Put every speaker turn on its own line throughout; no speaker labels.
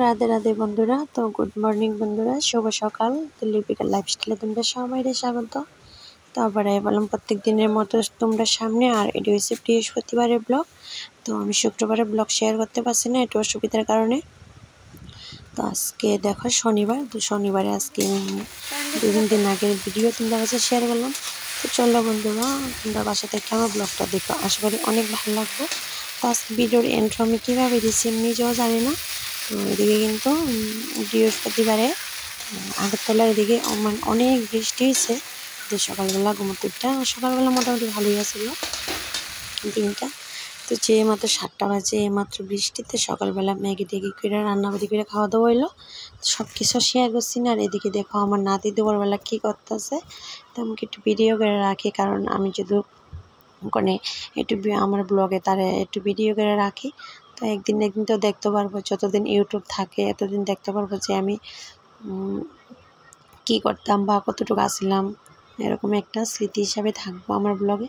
রাধে রাধে বন্ধুরা। তো good morning বন্ধুরা, শুভ সকাল। তো লিপিকার লাইফস্টাইলে তোমরা সবাই স্বাগত। তো আবার বললাম প্রত্যেক দিনের মতো তোমরা সামনে। আর এটি হচ্ছে বৃহস্পতিবারের ব্লগ। তো আমি শুক্রবারের ব্লগ শেয়ার করতে পারছি না, একটু অসুবিধার কারণে। তো আজকে দেখো শনিবার, তো শনিবারে আজকে 2-3 দিন আগের ভিডিও তোমাদের কাছে শেয়ার করলাম। তো চলো বন্ধুরা, তোমরা বাসা থেকে আমার ব্লগটা দেখো, আশা করি অনেক ভালো লাগবে। তো আজকে ভিডিওর এন্ট্রো আমি কীভাবে দিচ্ছি নিজেও জানি না। তো এদিকে কিন্তু বৃহস্পতিবারে আগরতলার এদিকে মানে অনেক বৃষ্টি হয়েছে। যে সকালবেলা ঘুমোতেটা সকালবেলা মোটামুটি ভালোই আছিল দিনটা। তো যে মাত্র 7টা বাজে, মাত্র বৃষ্টিতে সকালবেলা ম্যাগি ট্যাগি করে রান্নাবাড়ি করে খাওয়া দাওয়া হইলো। সব কিছু শেয়ার করছি না। আর এদিকে দেখো আমার নাতি দুপুরবেলা কী করতেছে। তো আমাকে একটু ভিডিও করে রাখি, কারণ আমি যদি ওখানে একটু আমার ব্লগে তারা একটু ভিডিও করে রাখি, তো একদিন তো দেখতে পারবো। যতদিন ইউটিউব থাকে এতদিন দেখতে পারবো যে আমি কী করতাম বা কতটুকু আসলাম, এরকম একটা স্মৃতি হিসাবে থাকবো আমার ব্লগে।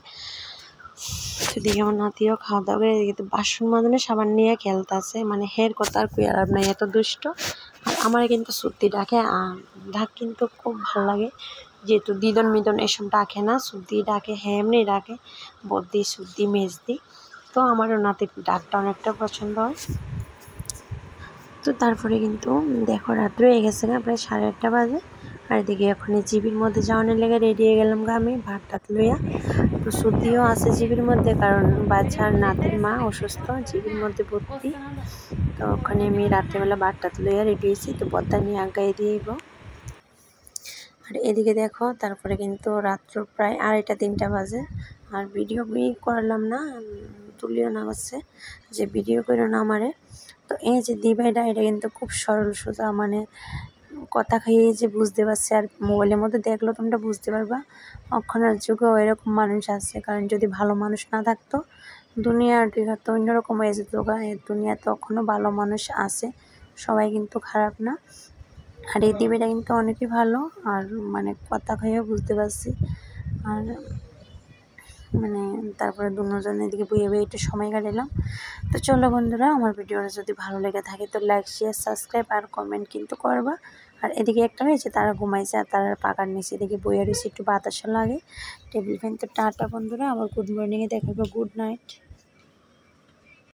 সেদিকে আমার নাতিও খাওয়া দাওয়া করে এদিকে বাসন মাজনে সাবান নিয়ে খেলতেছে, মানে হের কথা আর কুই আর নাই, এত দুষ্ট। আর আমার কিন্তু সত্যি ডাকে, ডাক কিন্তু খুব ভালো লাগে, যেহেতু দিদন মিদন এসব ডাকে না, সুদ্দি ডাকে, হ্যাঁ এমনি ডাকে, বদ্দি সুদ্দি মেজদি। তো আমারও নাতির ডাকটা অনেকটা পছন্দ হয়। তো তারপরে কিন্তু দেখো রাত্র হয়ে গেছে না, প্রায় 8:30 বাজে। আর এদিকে এখন জিবির মধ্যে যাওয়ানোর লেগে রেডি হয়ে গেলাম আমি ভাত টাত লইয়া। তো সর্দিও আছে জিবির মধ্যে, কারণ বাচ্চার নাতির মা অসুস্থ, জিবির মধ্যে ভর্তি। তো ওখানে আমি রাত্রেবেলা ভাত টাত লইয়া রেডি হয়েছি, তো বদ্দা নিয়ে আগাই দিয়েইব। আর এদিকে দেখো তারপরে কিন্তু রাত্র প্রায় 2:30-3টা বাজে। আর ভিডিও করলাম না, তুলিও না হচ্ছে যে ভিডিও করো না আমারে। তো এই যে দিবাইটা, এটা কিন্তু খুব সরল সোজা, মানে কথা খাইয়ে যে বুঝতে পারছে। আর মোবাইলের মধ্যে দেখলেও তোমরা বুঝতে পারবা অক্ষণের যুগেও এরকম মানুষ আছে, কারণ যদি ভালো মানুষ না থাকতো দুনিয়াটি তো অন্যরকম হয়ে যেত। দুনিয়াতে এখনও ভালো মানুষ আছে, সবাই কিন্তু খারাপ না। আর এই দিবিটা কিন্তু অনেকই ভালো, আর মানে কথা খাইয়েও বুঝতে পারছি। আর মানে তারপরে দুজনে এদিকে বইয়ে বইয়ে একটু সময় কাটালাম। তো চলো বন্ধুরা, আমার ভিডিওটা যদি ভালো লেগে থাকে তো লাইক শেয়ার সাবস্ক্রাইব আর কমেন্ট কিন্তু করবা। আর এদিকে একটা রয়েছে তারা ঘুমাইছে, আর তারা পাকার নিচে এদিকে বইয়ে রয়েছে, একটু বাতাসও লাগে, টেবিল ফ্যান। তো টাটা বন্ধুরা, আবার গুড মর্নিংয়ে দেখাবো, গুড নাইট।